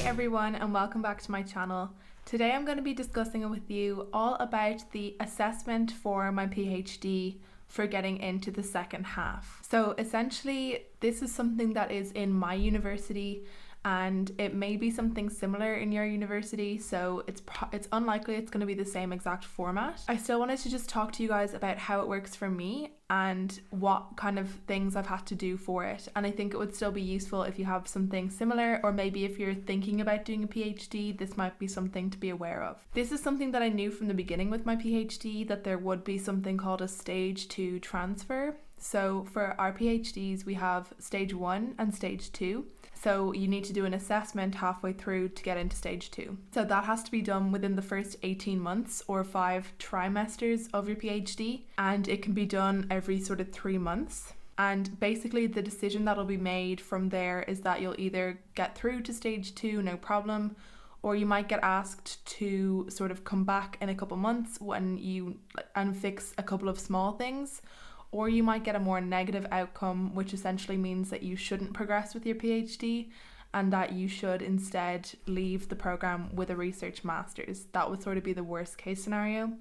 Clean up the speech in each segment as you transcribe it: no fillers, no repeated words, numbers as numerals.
everyone, and welcome back to my channel. Today I'm going to be discussing with you all about the assessment for my PhD for getting into the second half. So essentially this is something that is in my university and it may be something similar in your university, so it's unlikely it's going to be the same exact format. I still wanted to just talk to you guys about how it works for me and what kind of things I've had to do for it, and I think it would still be useful if you have something similar, or maybe if you're thinking about doing a PhD, this might be something to be aware of. This is something that I knew from the beginning with my PhD, that there would be something called a stage 2 transfer. So for our PhDs we have stage 1 and stage 2. So you need to do an assessment halfway through to get into stage 2. So that has to be done within the first 18 months or 5 trimesters of your PhD, and it can be done every sort of 3 months. And basically the decision that'll be made from there is that you'll either get through to stage 2, no problem, or you might get asked to sort of come back in a couple months and fix a couple of small things. Or you might get a more negative outcome, which essentially means that you shouldn't progress with your PhD and that you should instead leave the program with a research master's. That would sort of be the worst case scenario.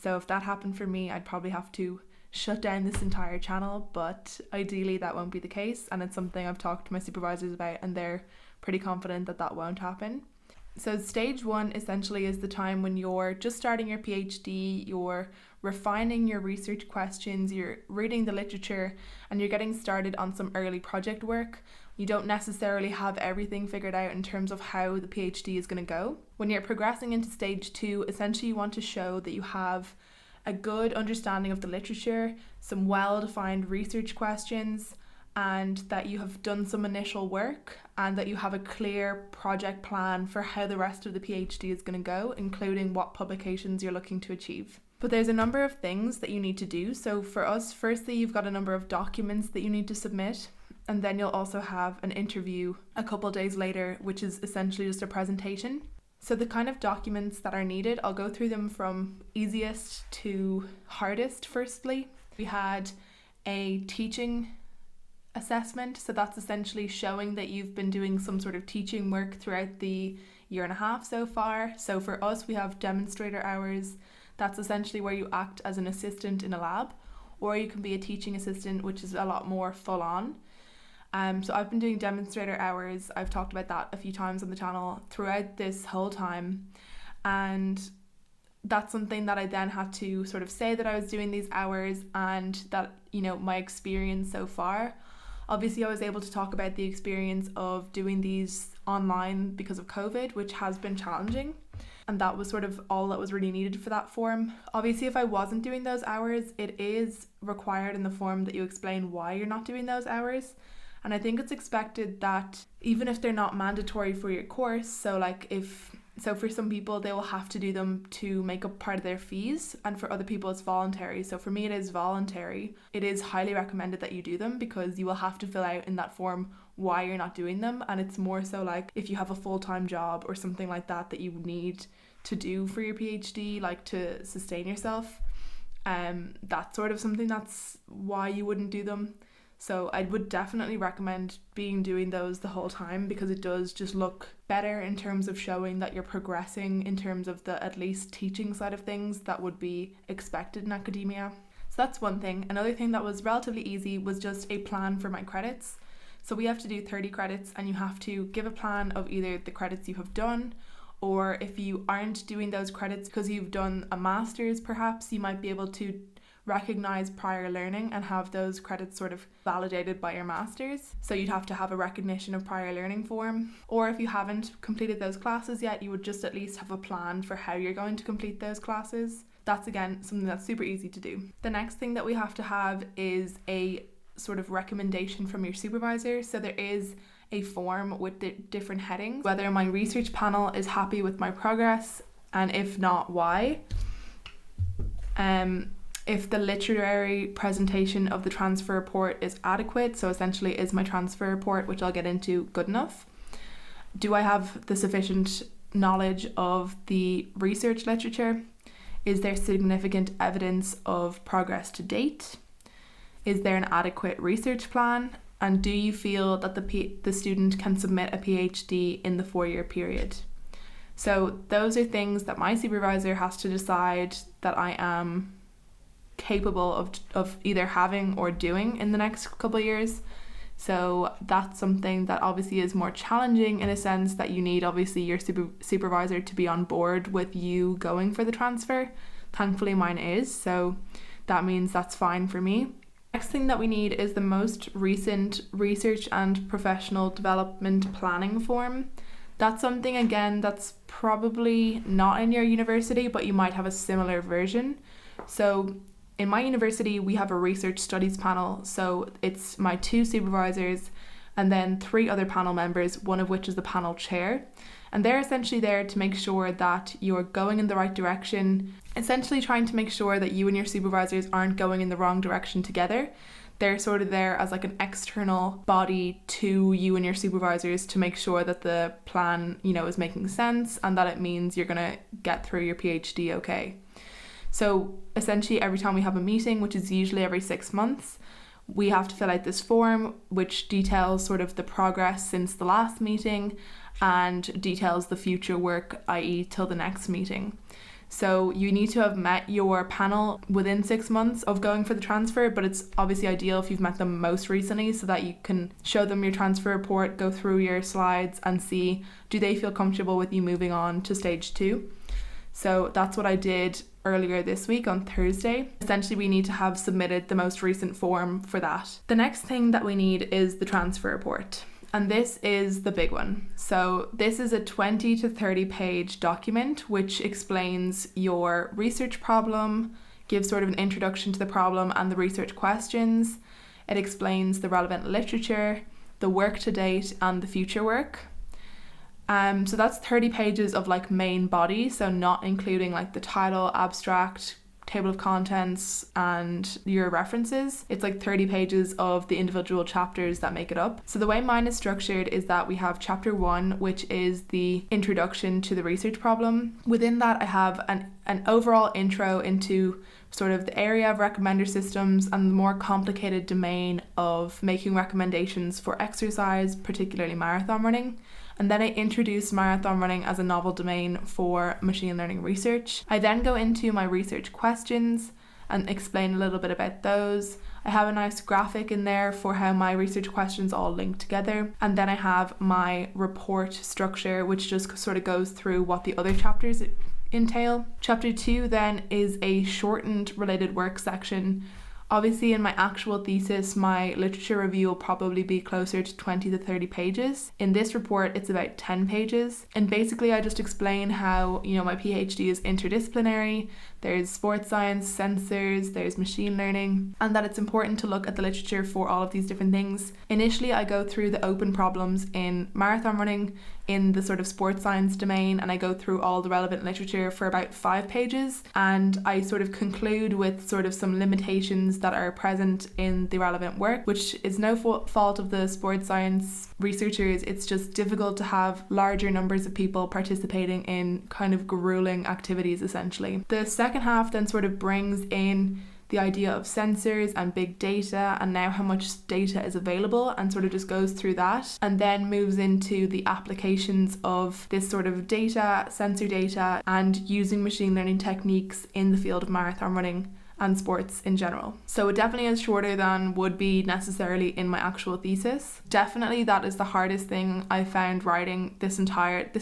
So if that happened for me, I'd probably have to shut down this entire channel, but ideally that won't be the case, and it's something I've talked to my supervisors about and they're pretty confident that that won't happen. So stage 1 essentially is the time when you're just starting your PhD, you're refining your research questions, you're reading the literature, and you're getting started on some early project work. You don't necessarily have everything figured out in terms of how the PhD is going to go. When you're progressing into stage 2, essentially you want to show that you have a good understanding of the literature, some well-defined research questions, and that you have done some initial work and that you have a clear project plan for how the rest of the PhD is going to go, including what publications you're looking to achieve. But there's a number of things that you need to do. So for us, firstly, you've got a number of documents that you need to submit, and then you'll also have an interview a couple days later, which is essentially just a presentation. So the kind of documents that are needed, I'll go through them from easiest to hardest. Firstly, we had a teaching assessment, so that's essentially showing that you've been doing some sort of teaching work throughout the year and a half so far. So for us, we have demonstrator hours. That's essentially where you act as an assistant in a lab, or you can be a teaching assistant, which is a lot more full on. So I've been doing demonstrator hours. I've talked about that a few times on the channel throughout this whole time, and that's something that I then had to sort of say that I was doing these hours and that, my experience so far. Obviously, I was able to talk about the experience of doing these online because of COVID, which has been challenging. And that was sort of all that was really needed for that form. Obviously, if I wasn't doing those hours, it is required in the form that you explain why you're not doing those hours. And I think it's expected that even if they're not mandatory for your course, so for some people they will have to do them to make up part of their fees, and for other people it's voluntary. So for me it is voluntary. It is highly recommended that you do them because you will have to fill out in that form why you're not doing them, and it's more so like if you have a full-time job or something like that you need to do for your PhD, like to sustain yourself. That's sort of something that's why you wouldn't do them. So I would definitely recommend doing those the whole time, because it does just look better in terms of showing that you're progressing in terms of the at least teaching side of things that would be expected in academia. So that's one thing. Another thing that was relatively easy was just a plan for my credits. So we have to do 30 credits and you have to give a plan of either the credits you have done, or if you aren't doing those credits because you've done a master's perhaps, you might be able to recognize prior learning and have those credits sort of validated by your masters. So you'd have to have a recognition of prior learning form, or if you haven't completed those classes yet, you would just at least have a plan for how you're going to complete those classes. That's again something that's super easy to do. The next thing that we have to have is a sort of recommendation from your supervisor. So there is a form with the different headings, whether my research panel is happy with my progress, and if not, why. If the literary presentation of the transfer report is adequate, so essentially is my transfer report, which I'll get into, good enough? Do I have the sufficient knowledge of the research literature? Is there significant evidence of progress to date? Is there an adequate research plan? And do you feel that the student can submit a PhD in the 4-year period? So those are things that my supervisor has to decide that I am capable of either having or doing in the next couple of years. So that's something that obviously is more challenging in a sense that you need obviously your supervisor to be on board with you going for the transfer. Thankfully mine is, so that means that's fine for me. Next thing that we need is the most recent research and professional development planning form. That's something, again, that's probably not in your university, but you might have a similar version. So in my university, we have a research studies panel. So it's my 2 supervisors and then 3 other panel members, one of which is the panel chair. And they're essentially there to make sure that you're going in the right direction, essentially trying to make sure that you and your supervisors aren't going in the wrong direction together. They're sort of there as like an external body to you and your supervisors to make sure that the plan, is making sense and that it means you're going to get through your PhD okay. So essentially every time we have a meeting, which is usually every 6 months, we have to fill out this form which details sort of the progress since the last meeting and details the future work, i.e. till the next meeting. So you need to have met your panel within 6 months of going for the transfer, but it's obviously ideal if you've met them most recently so that you can show them your transfer report, go through your slides and see, do they feel comfortable with you moving on to stage 2? So that's what I did earlier this week on Thursday. Essentially, we need to have submitted the most recent form for that. The next thing that we need is the transfer report. And this is the big one. So this is a 20 to 30 page document which explains your research problem, gives sort of an introduction to the problem and the research questions. It explains the relevant literature, the work to date and the future work. So that's 30 pages of like main body, so not including like the title, abstract, table of contents and your references. It's like 30 pages of the individual chapters that make it up. So the way mine is structured is that we have chapter 1, which is the introduction to the research problem. Within that I have an overall intro into sort of the area of recommender systems and the more complicated domain of making recommendations for exercise, particularly marathon running. And then I introduce marathon running as a novel domain for machine learning research. I then go into my research questions and explain a little bit about those. I have a nice graphic in there for how my research questions all link together. And then I have my report structure, which just sort of goes through what the other chapters entail. Chapter 2 then is a shortened related work section. Obviously in my actual thesis, my literature review will probably be closer to 20 to 30 pages. In this report, it's about 10 pages. And basically I just explain how, my PhD is interdisciplinary. There's sports science, sensors, there's machine learning, and that it's important to look at the literature for all of these different things. Initially, I go through the open problems in marathon running, in the sort of sports science domain, and I go through all the relevant literature for about 5 pages, and I sort of conclude with sort of some limitations that are present in the relevant work, which is no fault of the sports science researchers. It's just difficult to have larger numbers of people participating in kind of grueling activities essentially. The second half then sort of brings in the idea of sensors and big data and now how much data is available, and sort of just goes through that and then moves into the applications of this sort of data, sensor data, and using machine learning techniques in the field of marathon running and sports in general. So it definitely is shorter than would be necessarily in my actual thesis. Definitely that is the hardest thing I found writing this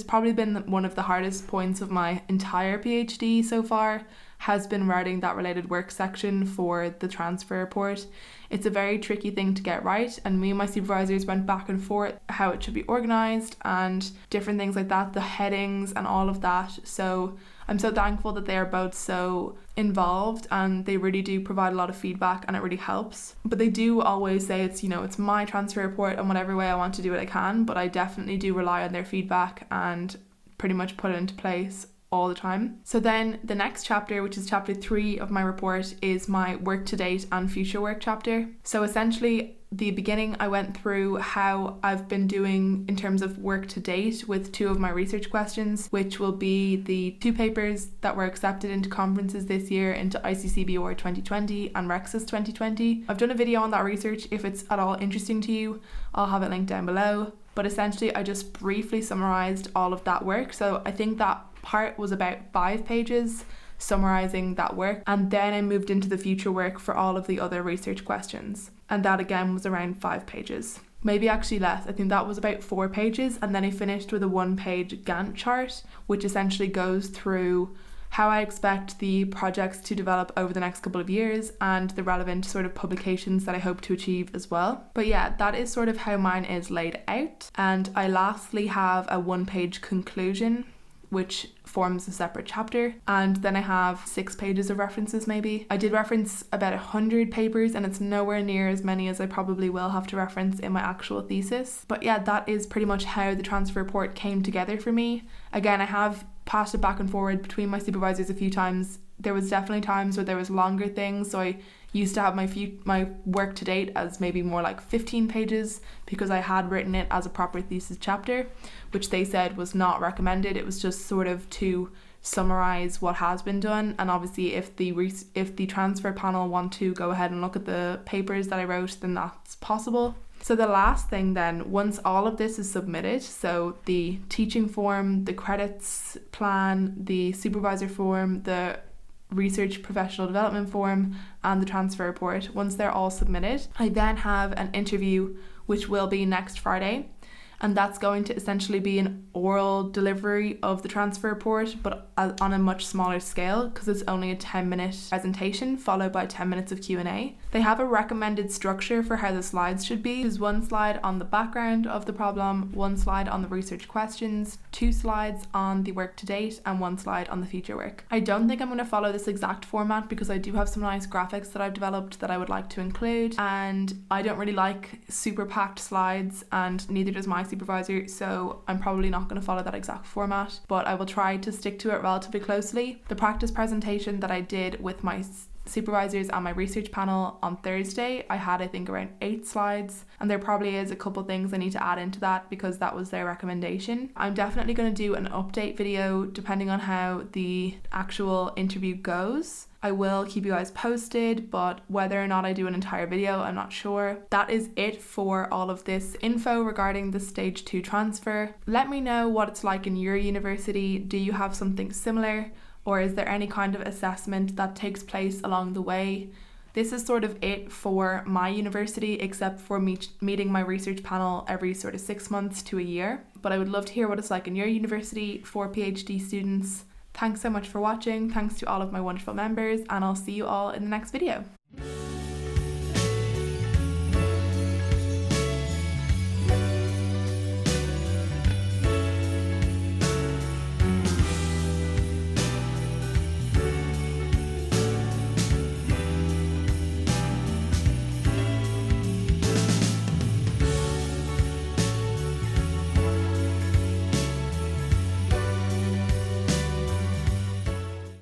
probably been one of the hardest points of my entire PhD so far, has been writing that related work section for the transfer report. It's a very tricky thing to get right, and me and my supervisors went back and forth how it should be organised and different things like that, the headings and all of that. So I'm so thankful that they are both so involved and they really do provide a lot of feedback and it really helps. But they do always say it's my transfer report and whatever way I want to do it I can, but I definitely do rely on their feedback and pretty much put it into place all the time. So then the next chapter, which is chapter 3 of my report, is my work to date and future work chapter. So essentially, the beginning I went through how I've been doing in terms of work to date with 2 of my research questions, which will be the 2 papers that were accepted into conferences this year, into ICCBR 2020 and Rexus 2020. I've done a video on that research. If it's at all interesting to you, I'll have it linked down below. But essentially I just briefly summarized all of that work. So I think that part was about 5 pages summarizing that work, and then I moved into the future work for all of the other research questions, and that again was around 5 pages, maybe actually less. I think that was about 4 pages, and then I finished with a 1-page Gantt chart, which essentially goes through how I expect the projects to develop over the next couple of years and the relevant sort of publications that I hope to achieve as well. But yeah, that is sort of how mine is laid out. And I lastly have a 1-page conclusion, which forms a separate chapter, and then I have 6 pages of references maybe. I did reference about 100 papers, and it's nowhere near as many as I probably will have to reference in my actual thesis. But yeah, that is pretty much how the transfer report came together for me. Again, I have passed it back and forward between my supervisors a few times. There was definitely times where there was longer things, so I used to have my work to date as maybe more like 15 pages because I had written it as a proper thesis chapter, which they said was not recommended. It was just sort of to summarize what has been done, and obviously if the transfer panel want to go ahead and look at the papers that I wrote, then that's possible. So the last thing then, once all of this is submitted, so the teaching form, the credits plan, the supervisor form, the research professional development form, and the transfer report, once they're all submitted, I then have an interview which will be next Friday, and that's going to essentially be an oral delivery of the transfer report, but on a much smaller scale because it's only a 10-minute presentation followed by 10 minutes of Q&A. They have a recommended structure for how the slides should be. There's 1 slide on the background of the problem, 1 slide on the research questions, 2 slides on the work to date, and 1 slide on the future work. I don't think I'm going to follow this exact format because I do have some nice graphics that I've developed that I would like to include, and I don't really like super packed slides, and neither does my supervisor, so I'm probably not going to follow that exact format, but I will try to stick to it relatively closely. The practice presentation that I did with my supervisors and my research panel on Thursday, I had I think around 8 slides, and there probably is a couple things I need to add into that because that was their recommendation. I'm definitely going to do an update video depending on how the actual interview goes. I will keep you guys posted, but whether or not I do an entire video, I'm not sure. That is it for all of this info regarding the stage 2 transfer. Let me know what it's like in your university. Do you have something similar? Or is there any kind of assessment that takes place along the way? This is sort of it for my university, except for meeting my research panel every sort of 6 months to a year. But I would love to hear what it's like in your university for PhD students. Thanks so much for watching. Thanks to all of my wonderful members, and I'll see you all in the next video.